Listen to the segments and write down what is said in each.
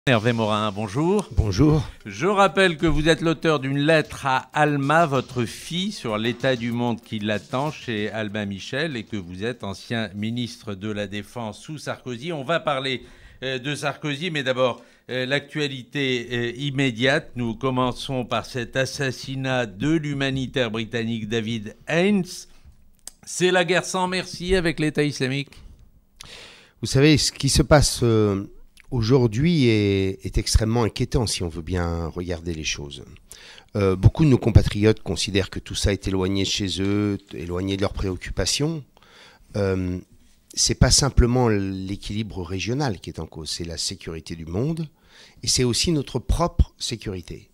Hervé Morin, bonjour. Bonjour. Je rappelle que vous êtes l'auteur d'une lettre à Alma, votre fille, sur l'état du monde qui l'attend chez Albin Michel et que vous êtes ancien ministre de la Défense sous Sarkozy. On va parler de Sarkozy, mais d'abord l'actualité immédiate. Nous commençons par cet assassinat de l'humanitaire britannique David Haines. C'est la guerre sans merci avec l'État islamique. Vous savez, ce qui se passe aujourd'hui est extrêmement inquiétant si on veut bien regarder les choses. Beaucoup de nos compatriotes considèrent que tout ça est éloigné de chez eux, éloigné de leurs préoccupations. C'est pas simplement l'équilibre régional qui est en cause, c'est la sécurité du monde et c'est aussi notre propre sécurité.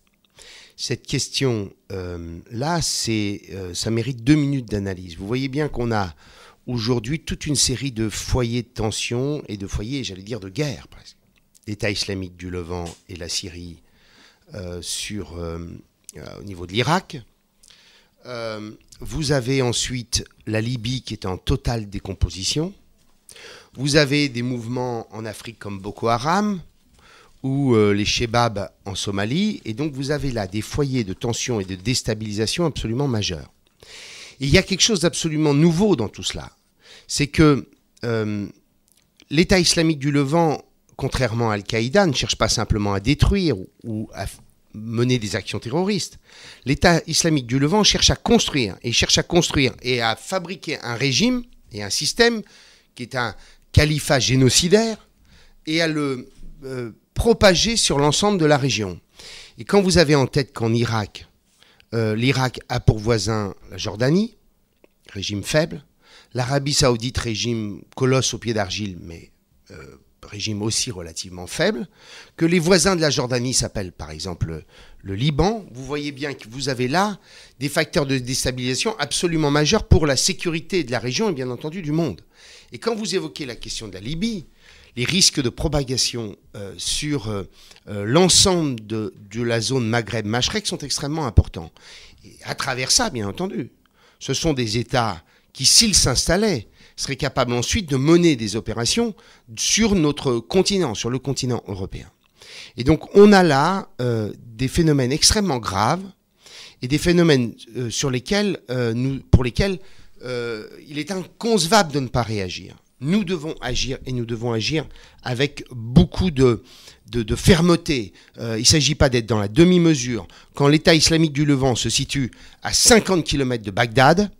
Cette question-là, ça mérite 2 minutes d'analyse. Vous voyez bien qu'on a aujourd'hui toute une série de foyers de tension et de foyers, j'allais dire, de guerre presque. L'État islamique du Levant et la Syrie au niveau de l'Irak. Vous avez ensuite la Libye qui est en totale décomposition. Vous avez des mouvements en Afrique comme Boko Haram ou les Shebab en Somalie. Et donc vous avez là des foyers de tension et de déstabilisation absolument majeurs. Et il y a quelque chose d'absolument nouveau dans tout cela. C'est que l'État islamique du Levant, contrairement à Al-Qaïda, ne cherche pas simplement à détruire ou à mener des actions terroristes. L'État islamique du Levant cherche à construire et à fabriquer un régime et un système qui est un califat génocidaire et à le propager sur l'ensemble de la région. Et quand vous avez en tête qu'en Irak, l'Irak a pour voisin la Jordanie, régime faible, l'Arabie saoudite, régime colosse au pied d'argile, mais régime aussi relativement faible, que les voisins de la Jordanie s'appellent par exemple le Liban, vous voyez bien que vous avez là des facteurs de déstabilisation absolument majeurs pour la sécurité de la région et bien entendu du monde. Et quand vous évoquez la question de la Libye, les risques de propagation sur l'ensemble de la zone Maghreb-Machrek sont extrêmement importants. Et à travers ça, bien entendu, ce sont des États qui, s'ils s'installaient, seraient capables ensuite de mener des opérations sur notre continent, sur le continent européen. Et donc on a là des phénomènes extrêmement graves et des phénomènes pour lesquels il est inconcevable de ne pas réagir. Nous devons agir et nous devons agir avec beaucoup de fermeté. Il ne s'agit pas d'être dans la demi-mesure. Quand l'État islamique du Levant se situe à 50 km de Bagdad,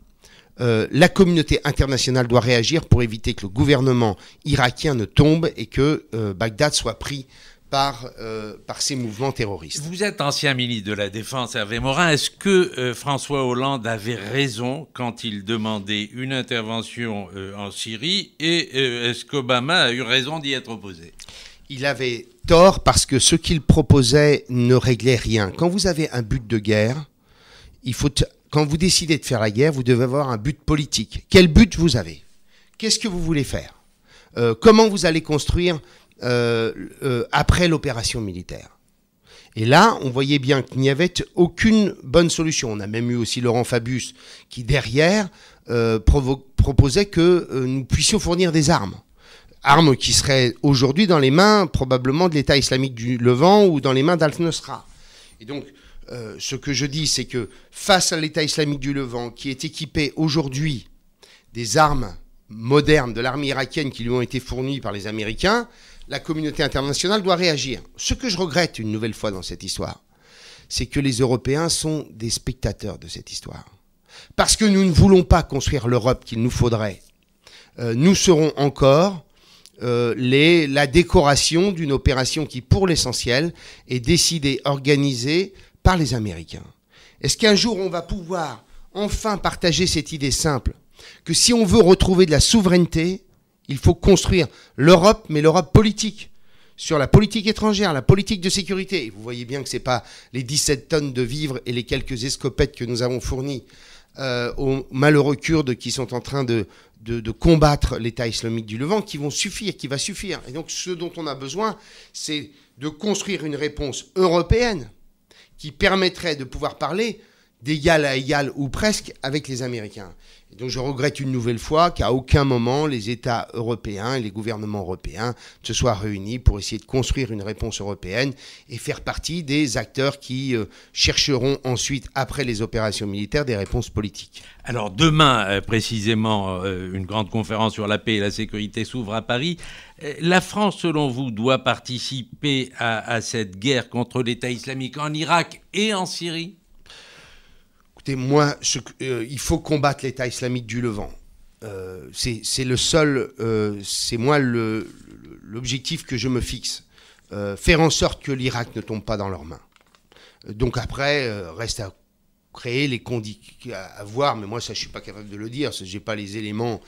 la communauté internationale doit réagir pour éviter que le gouvernement irakien ne tombe et que Bagdad soit pris par ces mouvements terroristes. Vous êtes ancien ministre de la Défense, Hervé Morin. Est-ce que François Hollande avait raison quand il demandait une intervention en Syrie et est-ce qu'Obama a eu raison d'y être opposé? Il avait tort parce que ce qu'il proposait ne réglait rien. Quand vous avez un but de guerre, quand vous décidez de faire la guerre, vous devez avoir un but politique. Quel but vous avez? Qu'est-ce que vous voulez faire? Comment vous allez construire après l'opération militaire? Et là, on voyait bien qu'il n'y avait aucune bonne solution. On a même eu aussi Laurent Fabius qui, derrière, proposait que nous puissions fournir des armes. Armes qui seraient aujourd'hui dans les mains probablement de l'État islamique du Levant ou dans les mains d'Al-Nusra. Et donc, ce que je dis, c'est que face à l'État islamique du Levant, qui est équipé aujourd'hui des armes modernes de l'armée irakienne qui lui ont été fournies par les Américains, la communauté internationale doit réagir. Ce que je regrette une nouvelle fois dans cette histoire, c'est que les Européens sont des spectateurs de cette histoire. Parce que nous ne voulons pas construire l'Europe qu'il nous faudrait. Nous serons encore la décoration d'une opération qui, pour l'essentiel, est décidée, organisée par les Américains. Est-ce qu'un jour on va pouvoir enfin partager cette idée simple que si on veut retrouver de la souveraineté, il faut construire l'Europe, mais l'Europe politique, sur la politique étrangère, la politique de sécurité. Et vous voyez bien que ce n'est pas les 17 tonnes de vivres et les quelques escopettes que nous avons fournies aux malheureux Kurdes qui sont en train de combattre l'État islamique du Levant qui va suffire. Et donc ce dont on a besoin, c'est de construire une réponse européenne qui permettrait de pouvoir parler d'égal à égal ou presque avec les Américains. Et donc je regrette une nouvelle fois qu'à aucun moment les États européens et les gouvernements européens se soient réunis pour essayer de construire une réponse européenne et faire partie des acteurs qui chercheront ensuite, après les opérations militaires, des réponses politiques. Alors demain, précisément, une grande conférence sur la paix et la sécurité s'ouvre à Paris. La France, selon vous, doit participer à cette guerre contre l'État islamique en Irak et en Syrie ? Écoutez, moi, il faut combattre l'État islamique du Levant. C'est le seul, c'est moi l'objectif que je me fixe. Faire en sorte que l'Irak ne tombe pas dans leurs mains. Donc après, reste à créer les conditions, à voir, mais moi ça je suis pas capable de le dire, parce que j'ai pas les éléments,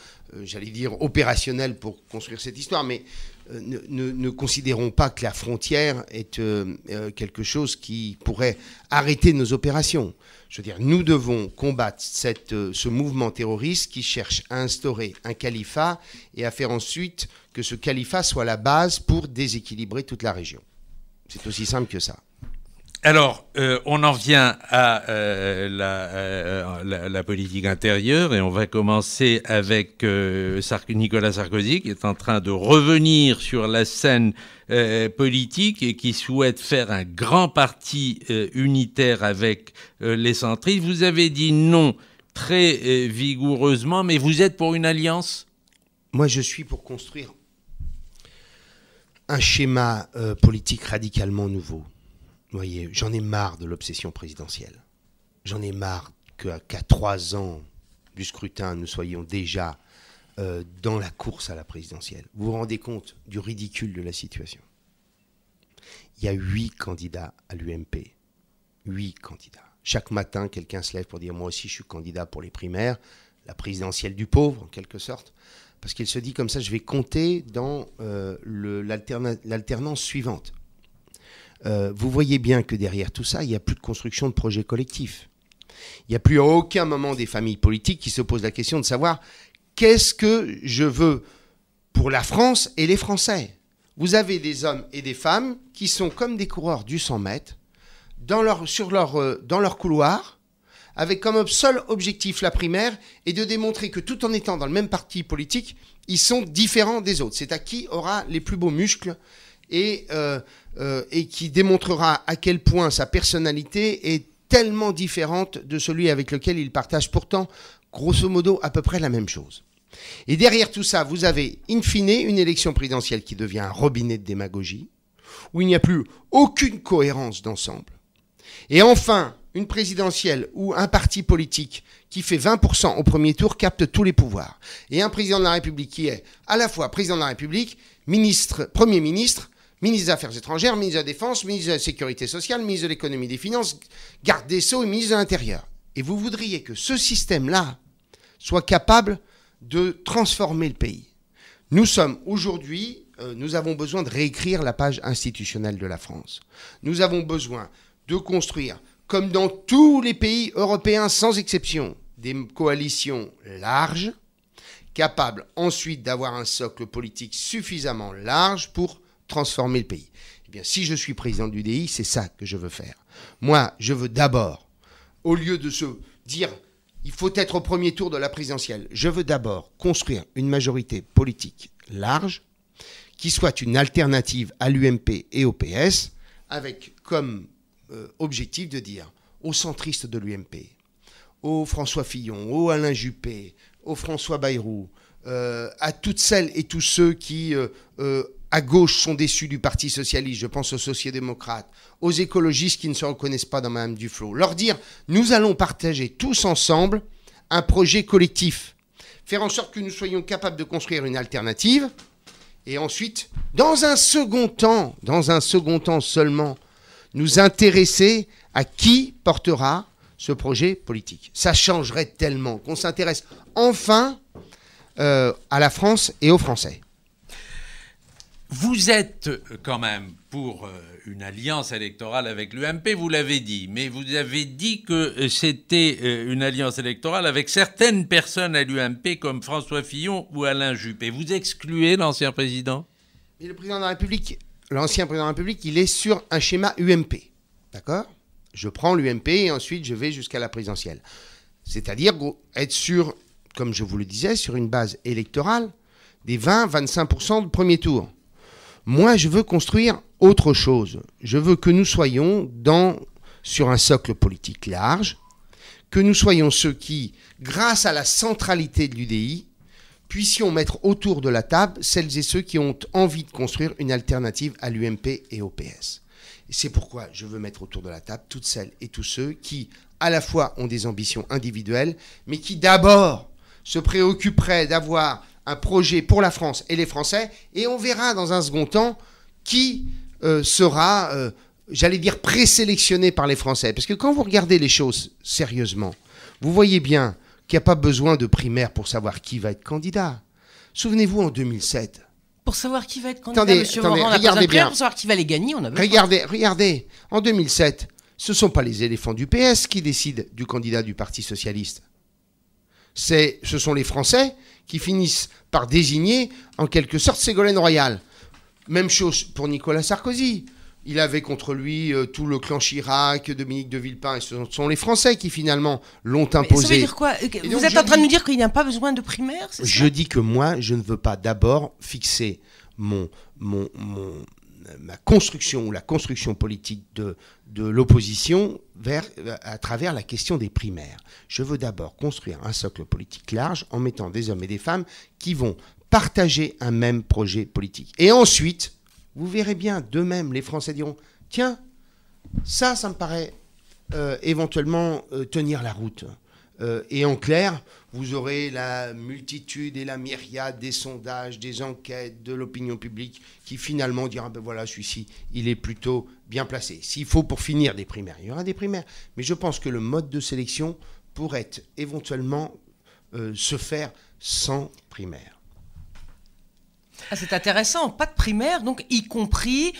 j'allais dire, opérationnels pour construire cette histoire, mais ne considérons pas que la frontière est quelque chose qui pourrait arrêter nos opérations. Je veux dire, nous devons combattre ce mouvement terroriste qui cherche à instaurer un califat et à faire ensuite que ce califat soit la base pour déséquilibrer toute la région. C'est aussi simple que ça. Alors, on en vient à la politique intérieure et on va commencer avec Nicolas Sarkozy qui est en train de revenir sur la scène politique et qui souhaite faire un grand parti unitaire avec les centristes. Vous avez dit non très vigoureusement, mais vous êtes pour une alliance ? Moi, je suis pour construire un schéma politique radicalement nouveau. Vous voyez, j'en ai marre de l'obsession présidentielle. J'en ai marre qu'à 3 ans du scrutin, nous soyons déjà dans la course à la présidentielle. Vous vous rendez compte du ridicule de la situation ? Il y a 8 candidats à l'UMP. 8 candidats. Chaque matin, quelqu'un se lève pour dire « Moi aussi, je suis candidat pour les primaires », la présidentielle du pauvre, en quelque sorte. Parce qu'il se dit comme ça, je vais compter dans l'alternance suivante. Vous voyez bien que derrière tout ça, il n'y a plus de construction de projets collectifs. Il n'y a plus à aucun moment des familles politiques qui se posent la question de savoir qu'est-ce que je veux pour la France et les Français. Vous avez des hommes et des femmes qui sont comme des coureurs du 100 mètres dans leur couloir, avec comme seul objectif la primaire et de démontrer que tout en étant dans le même parti politique, ils sont différents des autres. C'est à qui aura les plus beaux muscles et qui démontrera à quel point sa personnalité est tellement différente de celui avec lequel il partage pourtant, grosso modo, à peu près la même chose. Et derrière tout ça, vous avez, in fine, une élection présidentielle qui devient un robinet de démagogie, où il n'y a plus aucune cohérence d'ensemble. Et enfin, une présidentielle où un parti politique qui fait 20% au premier tour capte tous les pouvoirs. Et un président de la République qui est à la fois président de la République, Premier ministre des Affaires étrangères, ministre de la Défense, ministre de la Sécurité sociale, ministre de l'Économie et des Finances, garde des Sceaux et ministre de l'Intérieur. Et vous voudriez que ce système-là soit capable de transformer le pays. Nous sommes aujourd'hui, nous avons besoin de réécrire la page institutionnelle de la France. Nous avons besoin de construire, comme dans tous les pays européens sans exception, des coalitions larges, capables ensuite d'avoir un socle politique suffisamment large pour transformer le pays. Eh bien, si je suis président de l'UDI, c'est ça que je veux faire. Moi, je veux d'abord, au lieu de se dire il faut être au premier tour de la présidentielle, je veux d'abord construire une majorité politique large qui soit une alternative à l'UMP et au PS, avec comme objectif de dire aux centristes de l'UMP, aux François Fillon, aux Alain Juppé, aux François Bayrou, à toutes celles et tous ceux qui à gauche sont déçus du Parti socialiste, je pense aux sociodémocrates, aux écologistes qui ne se reconnaissent pas dans Mme Duflot, leur dire nous allons partager tous ensemble un projet collectif, faire en sorte que nous soyons capables de construire une alternative, et ensuite, dans un second temps seulement, nous intéresser à qui portera ce projet politique. Ça changerait tellement qu'on s'intéresse enfin à la France et aux Français. Vous êtes quand même pour une alliance électorale avec l'UMP, vous l'avez dit, mais vous avez dit que c'était une alliance électorale avec certaines personnes à l'UMP comme François Fillon ou Alain Juppé. Vous excluez l'ancien président ? Et le président de la République, l'ancien président de la République, il est sur un schéma UMP, d'accord ? Je prends l'UMP et ensuite je vais jusqu'à la présidentielle. C'est-à-dire être sur, comme je vous le disais, sur une base électorale des 20-25% de premier tour. Moi, je veux construire autre chose. Je veux que nous soyons sur un socle politique large, que nous soyons ceux qui, grâce à la centralité de l'UDI, puissions mettre autour de la table celles et ceux qui ont envie de construire une alternative à l'UMP et au PS. Et c'est pourquoi je veux mettre autour de la table toutes celles et tous ceux qui, à la fois, ont des ambitions individuelles, mais qui d'abord se préoccuperaient d'avoir un projet pour la France et les Français, et on verra dans un second temps qui sera, j'allais dire, présélectionné par les Français. Parce que quand vous regardez les choses sérieusement, vous voyez bien qu'il n'y a pas besoin de primaire pour savoir qui va être candidat. Souvenez-vous, en 2007... Pour savoir qui va être candidat, monsieur Morand, on n'a pas de primaire. Pour savoir qui va les gagner, on a besoin. Regardez, en 2007, ce ne sont pas les éléphants du PS qui décident du candidat du Parti socialiste. Ce sont les Français qui finissent par désigner, en quelque sorte, Ségolène Royal. Même chose pour Nicolas Sarkozy. Il avait contre lui tout le clan Chirac, Dominique de Villepin, et ce sont les Français qui finalement l'ont imposé. Ça veut dire quoi? Vous êtes en train de nous dire qu'il n'y a pas besoin de primaire, c'est ça? Je dis que moi, je ne veux pas d'abord fixer ma construction ou la construction politique de l'opposition à travers la question des primaires. Je veux d'abord construire un socle politique large en mettant des hommes et des femmes qui vont partager un même projet politique. Et ensuite, vous verrez bien, d'eux-mêmes, les Français diront « Tiens, ça me paraît éventuellement tenir la route ». Et en clair, vous aurez la multitude et la myriade des sondages, des enquêtes, de l'opinion publique qui finalement dira ben voilà, celui-ci, il est plutôt bien placé. S'il faut pour finir des primaires, il y aura des primaires. Mais je pense que le mode de sélection pourrait éventuellement se faire sans primaire. Ah, c'est intéressant, pas de primaire, donc y compris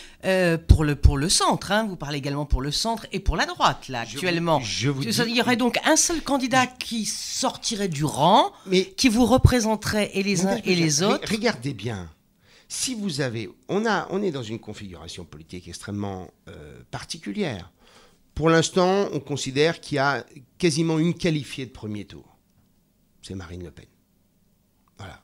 pour le centre. Hein. Vous parlez également pour le centre et pour la droite, là, actuellement. Il y aurait donc un seul candidat qui sortirait du rang, qui vous représenterait et les uns et les autres. Regardez bien, si vous avez... On est dans une configuration politique extrêmement particulière. Pour l'instant, on considère qu'il y a quasiment une qualifiée de premier tour. C'est Marine Le Pen. Voilà.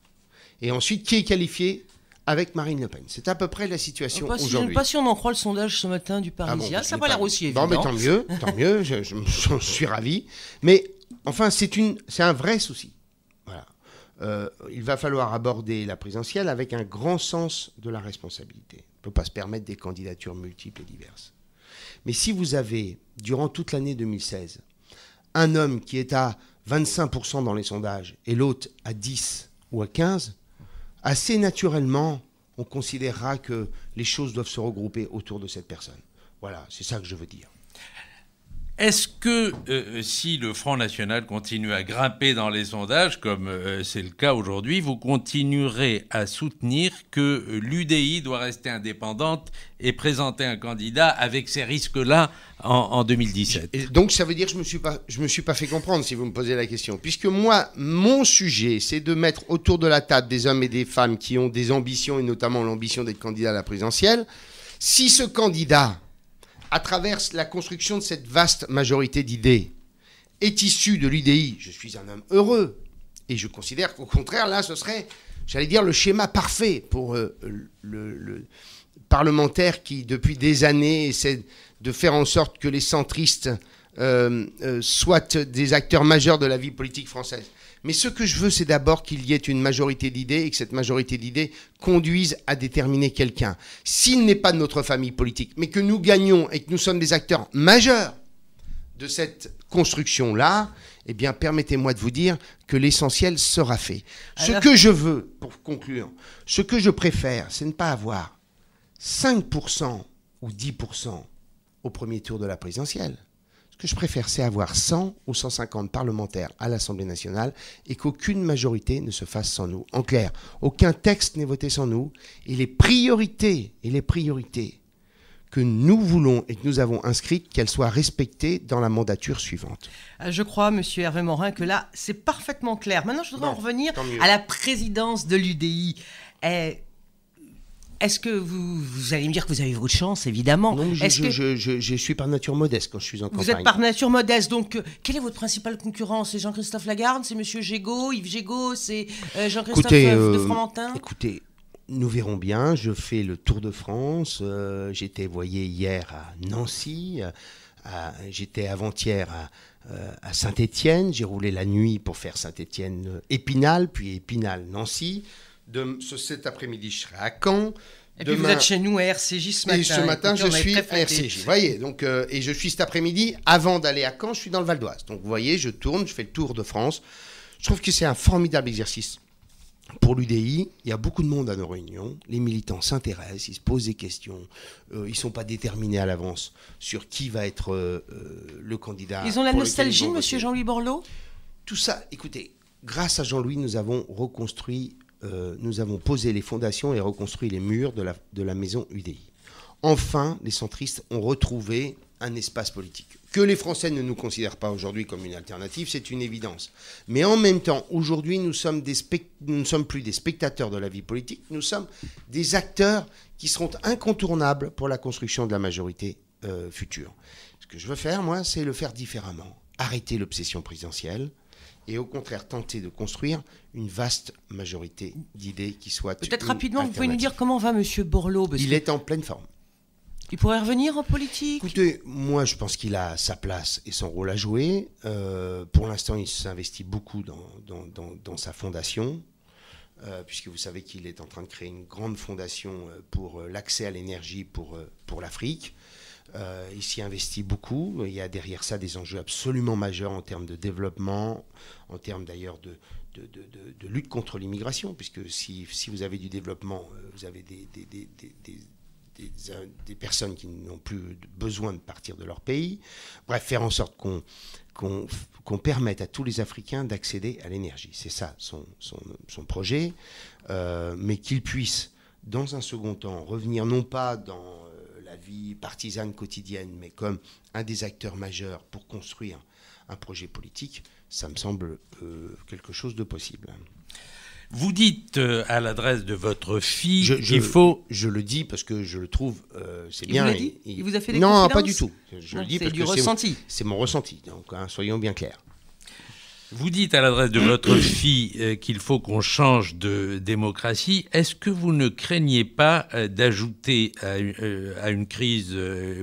Et ensuite, qui est qualifié avec Marine Le Pen? C'est à peu près la situation aujourd'hui. Je ne sais pas si on en croit le sondage ce matin du Parisien. Ça n'a pas l'air aussi évident. Bon, mais tant mieux, j'en suis ravi. Mais enfin, c'est un vrai souci. Voilà. Il va falloir aborder la présidentielle avec un grand sens de la responsabilité. On ne peut pas se permettre des candidatures multiples et diverses. Mais si vous avez, durant toute l'année 2016, un homme qui est à 25% dans les sondages et l'autre à 10 ou à 15%, assez naturellement, on considérera que les choses doivent se regrouper autour de cette personne. Voilà, c'est ça que je veux dire. Est-ce que si le Front National continue à grimper dans les sondages, comme c'est le cas aujourd'hui, vous continuerez à soutenir que l'UDI doit rester indépendante et présenter un candidat avec ces risques-là en 2017? Et donc ça veut dire que je me suis pas fait comprendre si vous me posez la question. Puisque moi, mon sujet, c'est de mettre autour de la table des hommes et des femmes qui ont des ambitions, et notamment l'ambition d'être candidat à la présidentielle. Si ce candidat, à travers la construction de cette vaste majorité d'idées, est issu de l'UDI, je suis un homme heureux. Et je considère qu'au contraire, là, ce serait, j'allais dire, le schéma parfait pour le parlementaire qui, depuis des années, essaie de faire en sorte que les centristes soient des acteurs majeurs de la vie politique française. Mais ce que je veux, c'est d'abord qu'il y ait une majorité d'idées et que cette majorité d'idées conduise à déterminer quelqu'un. S'il n'est pas de notre famille politique, mais que nous gagnons et que nous sommes des acteurs majeurs de cette construction-là, eh bien, permettez-moi de vous dire que l'essentiel sera fait. Ce que je veux, pour conclure, ce que je préfère, c'est ne pas avoir 5% ou 10% au premier tour de la présidentielle. Ce que je préfère, c'est avoir 100 ou 150 parlementaires à l'Assemblée nationale et qu'aucune majorité ne se fasse sans nous. En clair, aucun texte n'est voté sans nous et les priorités que nous voulons et que nous avons inscrites, qu'elles soient respectées dans la mandature suivante. Je crois, monsieur Hervé Morin, que là, c'est parfaitement clair. Maintenant, je voudrais en revenir à la présidence de l'UDI. est-ce que vous allez me dire que vous avez votre chance, évidemment. Non, je suis par nature modeste quand je suis en campagne. Vous êtes par nature modeste, donc quel est votre principal concurrent? C'est Jean-Christophe Lagarde, c'est Monsieur Gégaud, Yves Gégaud, c'est Jean-Christophe de Fromentin? Écoutez, nous verrons bien. Je fais le Tour de France. J'étais, voyez, hier à Nancy. J'étais avant-hier à Saint-Étienne. J'ai roulé la nuit pour faire Saint-Étienne-Épinal, puis Épinal-Nancy. Cet après-midi, je serai à Caen. Et puis vous êtes chez nous à RCJ ce matin. Et ce matin, je suis à RCJ. Vous voyez, donc, et je suis cet après-midi, avant d'aller à Caen, je suis dans le Val d'Oise. Donc vous voyez, je tourne, je fais le Tour de France. Je trouve que c'est un formidable exercice. Pour l'UDI, il y a beaucoup de monde à nos réunions. Les militants s'intéressent, ils se posent des questions. Ils ne sont pas déterminés à l'avance sur qui va être le candidat. Ils ont la nostalgie de M. Jean-Louis Borloo? Tout ça, écoutez, grâce à Jean-Louis, nous avons reconstruit, nous avons posé les fondations et reconstruit les murs de la maison UDI. Enfin, les centristes ont retrouvé un espace politique. Que les Français ne nous considèrent pas aujourd'hui comme une alternative, c'est une évidence. Mais en même temps, aujourd'hui, nous ne sommes plus des spectateurs de la vie politique, nous sommes des acteurs qui seront incontournables pour la construction de la majorité future. Ce que je veux faire, moi, c'est le faire différemment. Arrêter l'obsession présidentielle et au contraire tenter de construire une vaste majorité d'idées qui soient peut-être rapidement, vous pouvez nous dire comment va M. Borloo? Il est en pleine forme. Il pourrait revenir en politique? Écoutez, moi je pense qu'il a sa place et son rôle à jouer. Pour l'instant, il s'investit beaucoup dans sa fondation, puisque vous savez qu'il est en train de créer une grande fondation pour l'accès à l'énergie pour l'Afrique. Il s'y investit beaucoup. Il y a derrière ça des enjeux absolument majeurs en termes de développement, en termes d'ailleurs de lutte contre l'immigration, puisque si vous avez du développement, vous avez des personnes qui n'ont plus besoin de partir de leur pays. Bref, faire en sorte qu'on permette à tous les Africains d'accéder à l'énergie. C'est ça son projet, mais qu'ils puissent, dans un second temps, revenir non pas dans la vie partisane quotidienne, mais comme un des acteurs majeurs pour construire un projet politique, ça me semble quelque chose de possible. Vous dites à l'adresse de votre fille qu'il faut... Je le dis parce que je le trouve, c'est bien. Il vous a fait des confidences? Non, pas du tout. Je le dis parce du que ressenti. C'est mon ressenti, donc soyons bien clairs. Vous dites à l'adresse de votre fille qu'il faut qu'on change de démocratie. Est-ce que vous ne craignez pas d'ajouter à une crise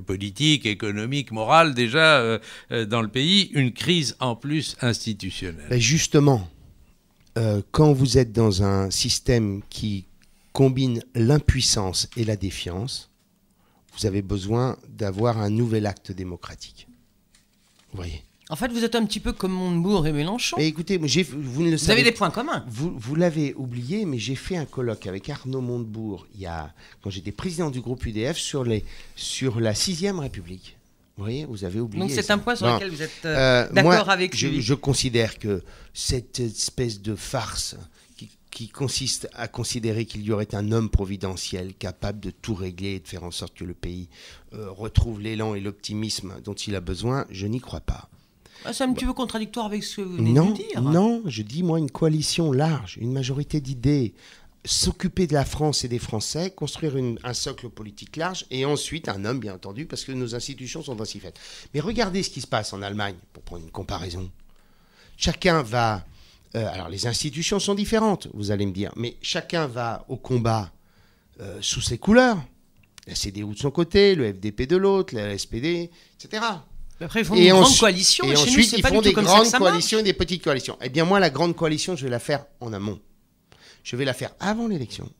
politique, économique, morale déjà dans le pays, une crise en plus institutionnelle? Ben justement, quand vous êtes dans un système qui combine l'impuissance et la défiance, vous avez besoin d'avoir un nouvel acte démocratique. Vous voyez? En fait, vous êtes un petit peu comme Montebourg et Mélenchon. Mais écoutez, vous ne le savez, vous avez des points communs. Vous l'avez oublié, mais j'ai fait un colloque avec Arnaud Montebourg quand j'étais président du groupe UDF sur la 6e République. Vous voyez, vous avez oublié. Donc c'est un point sur lequel vous êtes d'accord avec lui. Je considère que cette espèce de farce qui consiste à considérer qu'il y aurait un homme providentiel capable de tout régler et de faire en sorte que le pays retrouve l'élan et l'optimisme dont il a besoin, je n'y crois pas. C'est un petit peu contradictoire avec ce que vous venez de dire. Non, je dis moi une coalition large, une majorité d'idées, s'occuper de la France et des Français, construire un socle politique large et ensuite un homme, bien entendu, parce que nos institutions sont ainsi faites. Mais regardez ce qui se passe en Allemagne, pour prendre une comparaison. Chacun va... alors les institutions sont différentes, vous allez me dire, mais chacun va au combat sous ses couleurs. La CDU de son côté, le FDP de l'autre, la SPD, etc. Après, ils font des grandes coalitions. Et ensuite, ils font des grandes coalitions et des petites coalitions. Eh bien, moi, la grande coalition, je vais la faire en amont. Je vais la faire avant l'élection.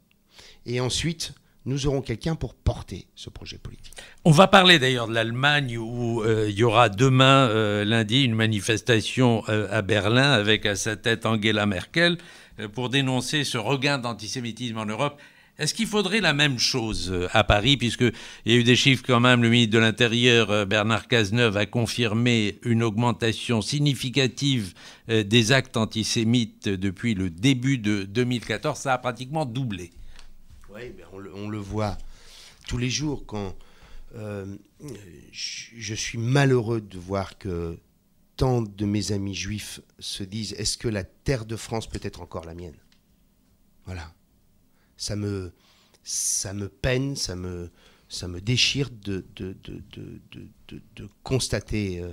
Et ensuite, nous aurons quelqu'un pour porter ce projet politique. On va parler d'ailleurs de l'Allemagne où il y aura demain, lundi, une manifestation à Berlin avec à sa tête Angela Merkel pour dénoncer ce regain d'antisémitisme en Europe. Est-ce qu'il faudrait la même chose à Paris, puisqu'il y a eu des chiffres quand même, le ministre de l'Intérieur, Bernard Cazeneuve, a confirmé une augmentation significative des actes antisémites depuis le début de 2014, ça a pratiquement doublé. Oui, on le voit tous les jours quand je suis malheureux de voir que tant de mes amis juifs se disent « Est-ce que la terre de France peut être encore la mienne ?» Voilà. Ça me ça me peine, ça me déchire de constater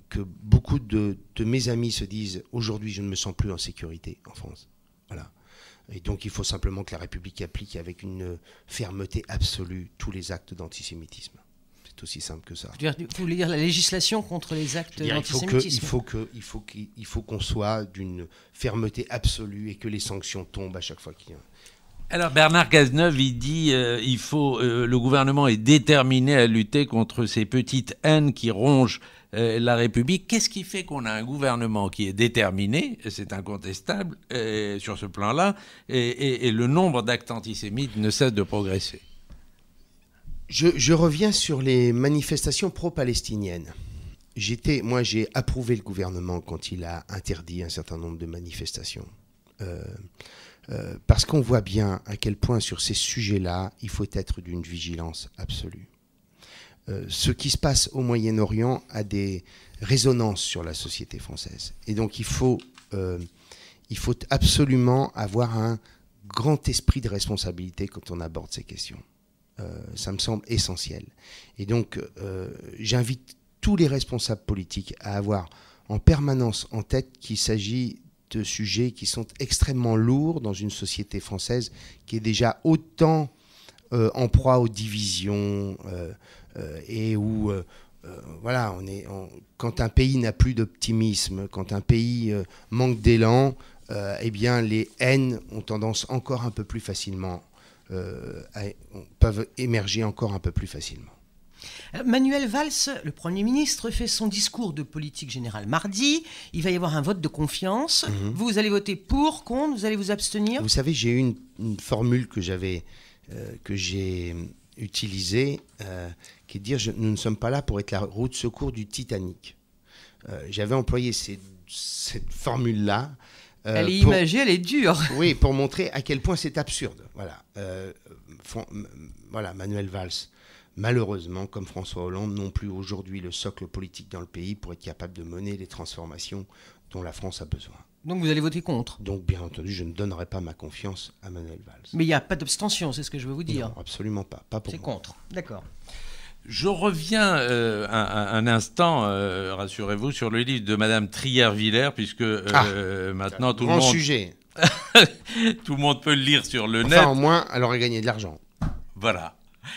que beaucoup de mes amis se disent « Aujourd'hui, je ne me sens plus en sécurité en France ». Voilà. Et donc, il faut simplement que la République applique avec une fermeté absolue tous les actes d'antisémitisme. C'est aussi simple que ça. Vous voulez dire la législation contre les actes d'antisémitisme? Il faut qu'on soit d'une fermeté absolue et que les sanctions tombent à chaque fois qu'il y a... Alors Bernard Cazeneuve, il dit le gouvernement est déterminé à lutter contre ces petites haines qui rongent la République. Qu'est-ce qui fait qu'on a un gouvernement qui est déterminé, c'est incontestable sur ce plan-là, et le nombre d'actes antisémites ne cesse de progresser? Je reviens sur les manifestations pro-palestiniennes. J'ai approuvé le gouvernement quand il a interdit un certain nombre de manifestations. Parce qu'on voit bien à quel point sur ces sujets-là, il faut être d'une vigilance absolue. Ce qui se passe au Moyen-Orient a des résonances sur la société française. Et donc il faut absolument avoir un grand esprit de responsabilité quand on aborde ces questions. Ça me semble essentiel. Et donc j'invite tous les responsables politiques à avoir en permanence en tête qu'il s'agit de sujets qui sont extrêmement lourds dans une société française qui est déjà autant en proie aux divisions et où voilà, quand un pays n'a plus d'optimisme, quand un pays manque d'élan, eh bien les haines ont tendance encore un peu plus facilement, peuvent émerger encore un peu plus facilement. Manuel Valls, le Premier ministre, fait son discours de politique générale mardi. Il va y avoir un vote de confiance. Vous allez voter pour, contre, vous allez vous abstenir? Vous savez, j'ai eu une formule que j'ai utilisée, qui est de dire nous ne sommes pas là pour être la roue de secours du Titanic. J'avais employé cette formule-là. Elle est imagée, elle est dure. Oui, pour montrer à quel point c'est absurde. Voilà, voilà, Manuel Valls. Malheureusement, comme François Hollande, n'ont plus aujourd'hui le socle politique dans le pays pour être capable de mener les transformations dont la France a besoin. Donc vous allez voter contre? Donc bien entendu, je ne donnerai pas ma confiance à Manuel Valls. Mais il n'y a pas d'abstention, c'est ce que je veux vous dire. Non, absolument pas. Pas pour moi. C'est contre, d'accord. Je reviens un instant, rassurez-vous, sur le livre de Madame Trier-Villers, puisque maintenant tout le monde... Grand sujet. Tout le monde peut le lire sur le net. Enfin, au moins, elle aurait gagné de l'argent. Voilà.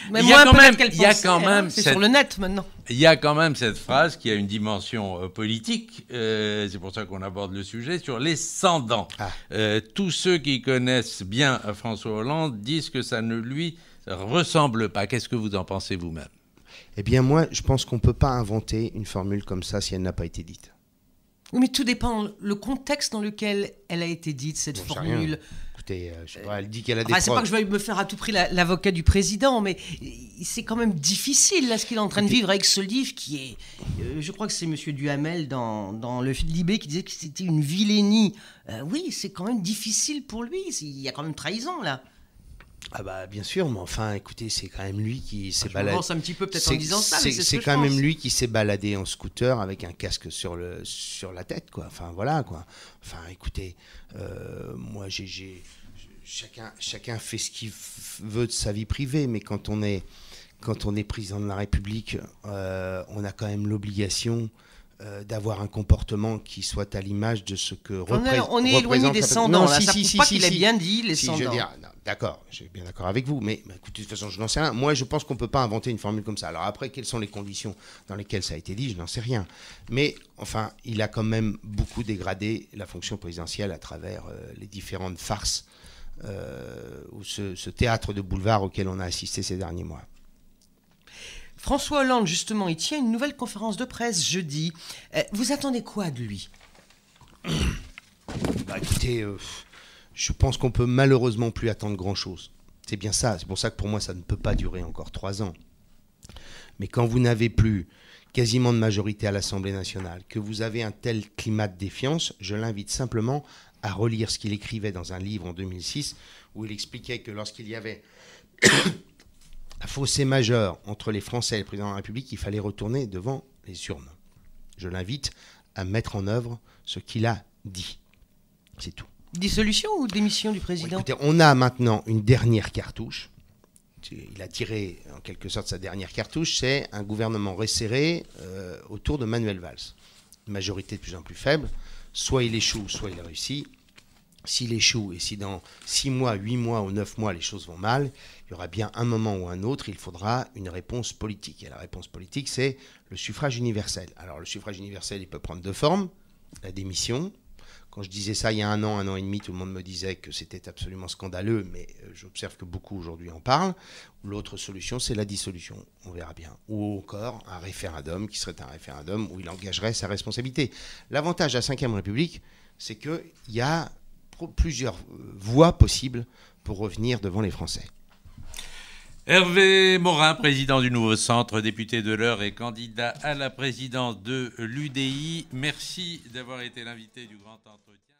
Mais moi, peut-être qu'elle pensait, c'est sur le net maintenant. Il y a quand même cette phrase qui a une dimension politique, c'est pour ça qu'on aborde le sujet, sur les sans-dents. Tous ceux qui connaissent bien François Hollande disent que ça ne lui ressemble pas. Qu'est-ce que vous en pensez vous-même? Eh bien moi, je pense qu'on ne peut pas inventer une formule comme ça si elle n'a pas été dite. Oui, mais tout dépend le contexte dans lequel elle a été dite, cette formule. Écoutez, je sais pas, elle dit qu'elle a des c'est pas que je vais me faire à tout prix l'avocat du président, mais c'est quand même difficile, là, ce qu'il est en train de vivre avec ce livre qui est... je crois que c'est M. Duhamel dans le Libé qui disait que c'était une vilainie. Oui, c'est quand même difficile pour lui. Il y a quand même trahison, là. Ah bah bien sûr, mais enfin, écoutez, c'est quand même lui qui s'est baladé. Je pense un petit peu peut-être en disant ça, mais c'est quand même lui qui s'est baladé en scooter avec un casque sur la tête, quoi. Enfin voilà, quoi. Enfin, écoutez, moi chacun fait ce qu'il veut de sa vie privée, mais quand on est président de la République, on a quand même l'obligation d'avoir un comportement qui soit à l'image de ce que représente... On est éloigné des sans-dents, là. Ça prouve pas qu'il a bien dit, les sans-dents. D'accord, je suis bien d'accord avec vous, mais écoutez, de toute façon, je n'en sais rien. Moi, je pense qu'on ne peut pas inventer une formule comme ça. Alors après, quelles sont les conditions dans lesquelles ça a été dit, je n'en sais rien. Mais enfin, il a quand même beaucoup dégradé la fonction présidentielle à travers les différentes farces ou ce théâtre de boulevard auquel on a assisté ces derniers mois. François Hollande, justement, il tient une nouvelle conférence de presse jeudi. Vous attendez quoi de lui? Écoutez, je pense qu'on peut malheureusement plus attendre grand-chose. C'est bien ça. C'est pour ça que pour moi, ça ne peut pas durer encore 3 ans. Mais quand vous n'avez plus quasiment de majorité à l'Assemblée nationale, que vous avez un tel climat de défiance, je l'invite simplement à relire ce qu'il écrivait dans un livre en 2006, où il expliquait que lorsqu'il y avait un fossé majeur entre les Français et le président de la République, il fallait retourner devant les urnes. Je l'invite à mettre en œuvre ce qu'il a dit. C'est tout. Dissolution ou démission du président? Écoutez, on a maintenant une dernière cartouche. Il a tiré en quelque sorte sa dernière cartouche, c'est un gouvernement resserré autour de Manuel Valls. Une majorité de plus en plus faible, soit il échoue, soit il réussit. S'il échoue et si dans 6 mois, 8 mois ou 9 mois les choses vont mal, il y aura bien un moment ou un autre, il faudra une réponse politique. Et la réponse politique, c'est le suffrage universel. Alors le suffrage universel, il peut prendre deux formes. La démission. Quand je disais ça il y a un an et demi, tout le monde me disait que c'était absolument scandaleux, mais j'observe que beaucoup aujourd'hui en parlent. L'autre solution, c'est la dissolution, on verra bien. Ou encore un référendum, qui serait un référendum où il engagerait sa responsabilité. L'avantage de la Ve République, c'est qu'il y a plusieurs voies possibles pour revenir devant les Français. Hervé Morin, président du Nouveau Centre, député de l'Eure et candidat à la présidence de l'UDI. Merci d'avoir été l'invité du Grand Entretien.